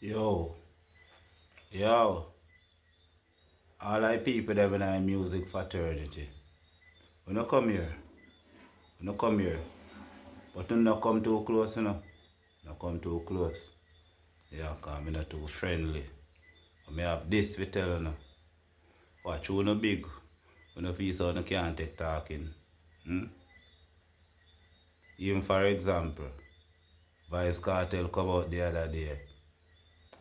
Yo, yo, all I people that in our music fraternity. We no come here. We no come here. But we no come too close, you know. No come too close. Yeah, cause me not too friendly. I have this to tell you now. Watch who no big. We no feel so no can't take talking. Hmm? Even for example, Vybz Kartel come out the other day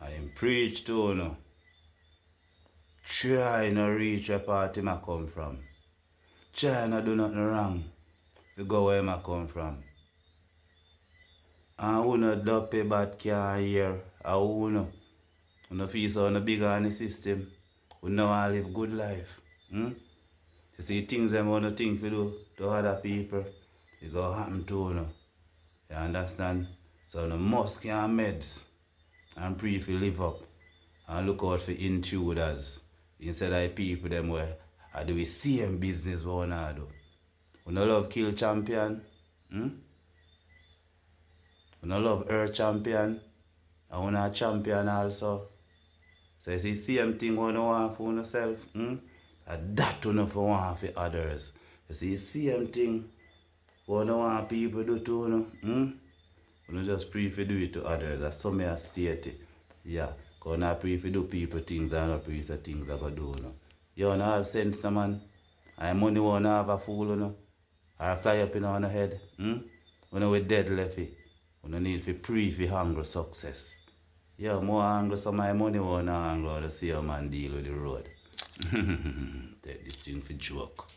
and him preach to you know. Try no reach where party I come from. Try no do nothing wrong. We go where I come from. And who no dopey bad can't hear. And who no feel so no bigger on the system. Who no want live good life. Hmm? You see things them want to think we do to other people. It go happen to you. You understand? So no must can meds and pray if you live up. And look out for intruders. Instead of people them where I do the same business we wanna do. We no love kill champion. Hmm? We no love earth champion. And we not champion also. So you see same thing we don't want for yourself. Hmm? And that we not want for others. You see same thing we don't want people do to you. Hmm? We don't just pray for do it to others. That's some may state it. Yeah. Because not pray for do people things and not pray for things that go do. No. You don't have sense, no man. And money won't have a fool, no. Or fly up in on the head. Hmm? When we dead left it. We don't need to pray for hunger success. Yeah, more hunger, so my money won't hunger to see a man deal with the road. Take this thing for joke.